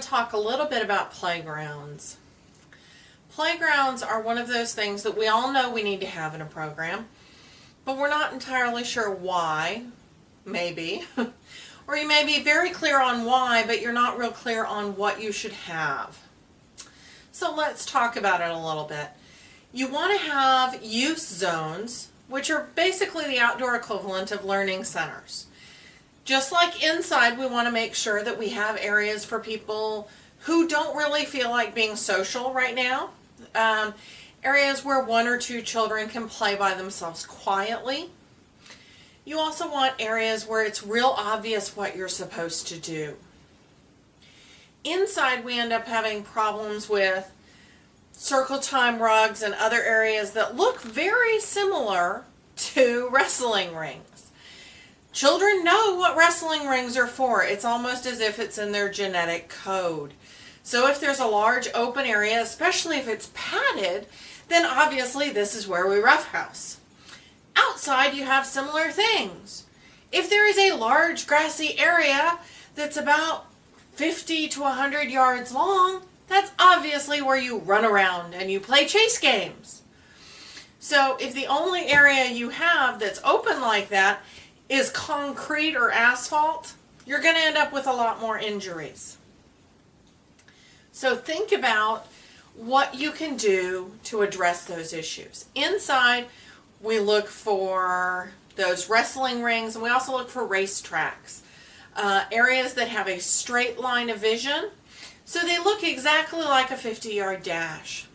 to talk a little bit about playgrounds. Playgrounds are one of those things that we all know we need to have in a program, but we're not entirely sure why, maybe. Or you may be very clear on why, but you're not real clear on what you should have. So let's talk about it a little bit. You want to have use zones, which are basically the outdoor equivalent of learning centers. Just like inside, we want to make sure that we have areas for people who don't really feel like being social right now. Areas where one or two children can play by themselves quietly. You also want areas where it's real obvious what you're supposed to do. Inside, we end up having problems with circle time rugs and other areas that look very similar to wrestling rings. Children know what wrestling rings are for. It's almost as if it's in their genetic code. So if there's a large open area, especially if it's padded, then obviously this is where we roughhouse. Outside, you have similar things. If there is a large grassy area that's about 50 to 100 yards long, that's obviously where you run around and you play chase games. So if the only area you have that's open like that is concrete or asphalt, you're going to end up with a lot more injuries. So think about what you can do to address those issues. Inside, we look for those wrestling rings, and we also look for race tracks. Areas that have a straight line of vision, so they look exactly like a 50-yard dash.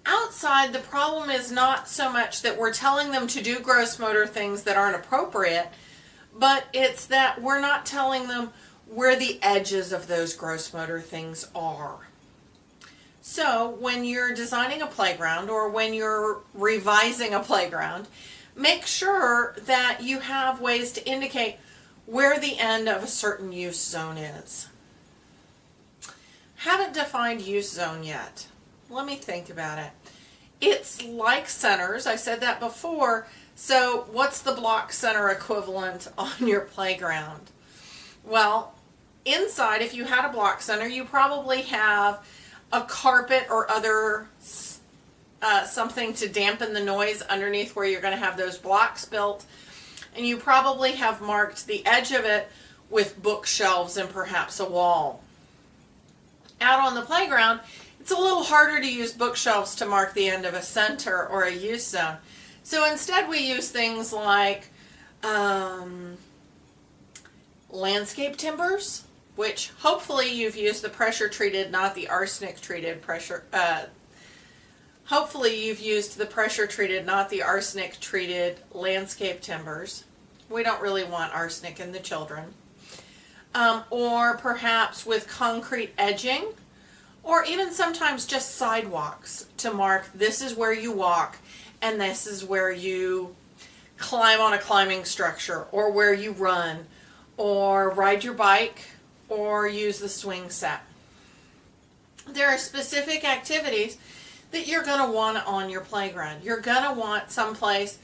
Outside, the problem is not so much that we're telling them to do gross motor things that aren't appropriate, but it's that we're not telling them where the edges of those gross motor things are. So when you're designing a playground or when you're revising a playground, make sure that you have ways to indicate where the end of a certain use zone is. Haven't defined use zone yet. Let me think about it. It's like centers. I said that before. So what's the block center equivalent on your playground? Well, inside, if you had a block center, you probably have a carpet or other something to dampen the noise underneath where you're going to have those blocks built. And you probably have marked the edge of it with bookshelves and perhaps a wall. Out on the playground, it's a little harder to use bookshelves to mark the end of a center or a use zone. So instead we use things like landscape timbers, which hopefully you've used the pressure treated, not the arsenic treated pressure. Hopefully you've used the pressure treated, not the arsenic treated landscape timbers. We don't really want arsenic in the children. Or perhaps with concrete edging, or even sometimes just sidewalks to mark this is where you walk and this is where you climb on a climbing structure, or where you run or ride your bike or use the swing set. There are specific activities that you're going to want on your playground. You're going to want someplace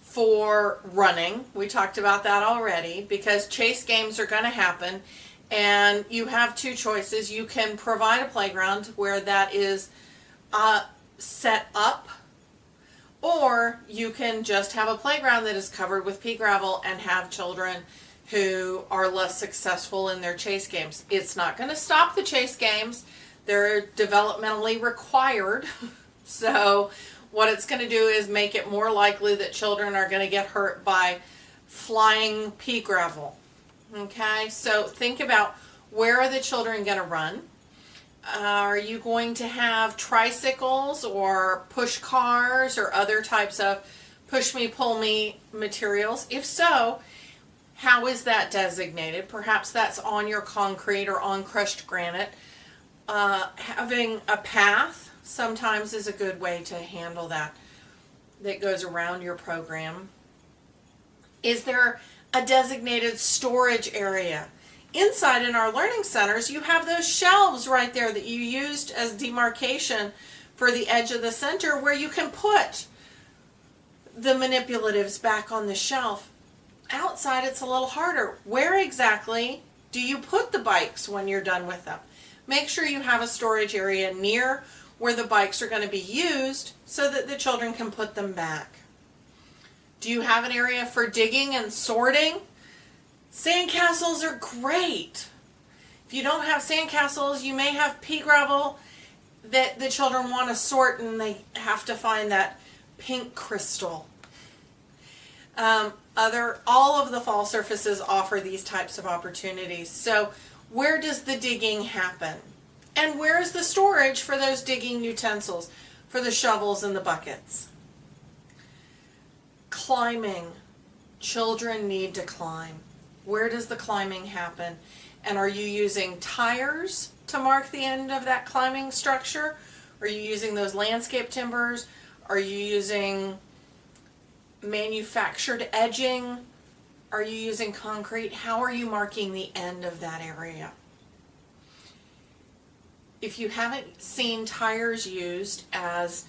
for running. We talked about that already, because chase games are going to happen, and you have two choices. You can provide a playground where that is set up, or you can just have a playground that is covered with pea gravel and have children who are less successful in their chase games. It's not going to stop the chase games. They're developmentally required. So what it's going to do is make it more likely that children are going to get hurt by flying pea gravel. Okay, so think about, where are the children going to run? Are you going to have tricycles or push cars or other types of push me, pull me materials? If so, how is that designated? Perhaps that's on your concrete or on crushed granite. Having a path sometimes is a good way to handle that goes around your program. Is there a designated storage area? Inside in our learning centers, you have those shelves right there that you used as demarcation for the edge of the center, where you can put the manipulatives back on the shelf. Outside, it's a little harder. Where exactly Do you put the bikes when you're done with them? Make sure you have a storage area near where the bikes are going to be used so that the children can put them back. Do you have an area for digging and sorting? Sandcastles are great. If you don't have sandcastles, you may have pea gravel that the children want to sort, and they have to find that pink crystal. All of the fall surfaces offer these types of opportunities. So where does the digging happen? And where is the storage for those digging utensils, for the shovels and the buckets? Climbing. Children need to climb. Where does the climbing happen? And are you using tires to mark the end of that climbing structure? Are you using those landscape timbers? Are you using manufactured edging? Are you using concrete? How are you marking the end of that area? If you haven't seen tires used as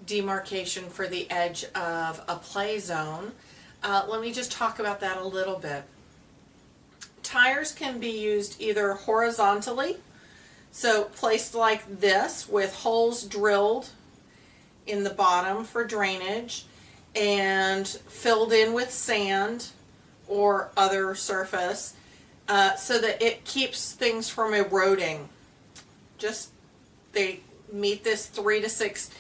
demarcation for the edge of a play zone, let me just talk about that a little bit. Tires can be used either horizontally, so placed like this with holes drilled in the bottom for drainage and filled in with sand or other surface so that it keeps things from eroding. They meet this 3 to 6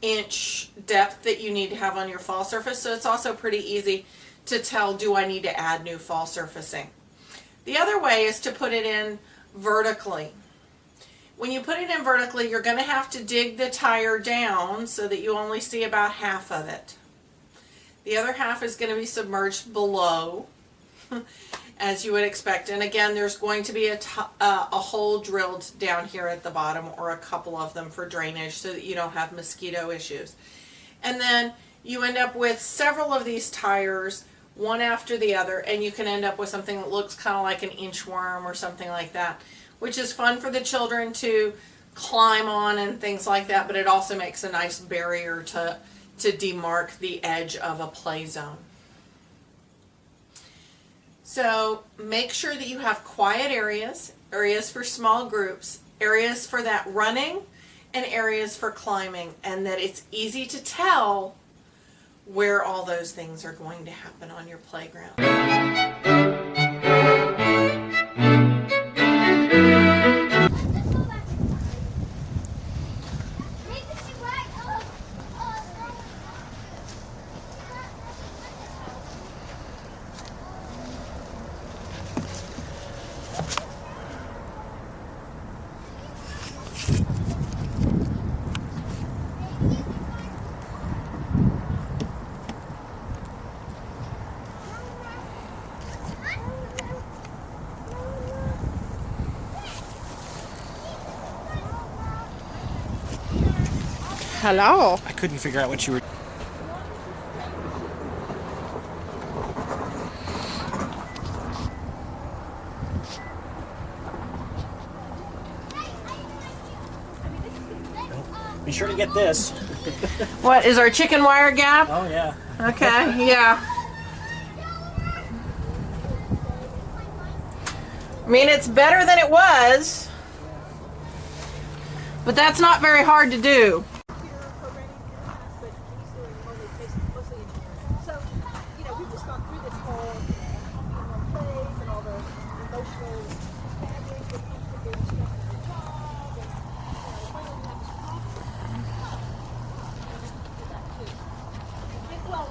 inch depth that you need to have on your fall surface, so it's also pretty easy to tell, do I need to add new fall surfacing? The other way is to put it in vertically. When you put it in vertically, you're going to have to dig the tire down so that you only see about half of it. The other half is going to be submerged below, as you would expect. And again, there's going to be a hole drilled down here at the bottom, or a couple of them for drainage, so that you don't have mosquito issues. And then you end up with several of these tires, one after the other, and you can end up with something that looks kind of like an inchworm or something like that, which is fun for the children to climb on and things like that, but it also makes a nice barrier to demark the edge of a play zone. So make sure that you have quiet areas, areas for small groups, areas for that running, and areas for climbing, and that it's easy to tell where all those things are going to happen on your playground. Hello. I couldn't figure out what you were... Be sure to get this. What is our chicken wire gap? Oh, yeah. Okay, yeah. I mean, it's better than it was, but that's not very hard to do. Well,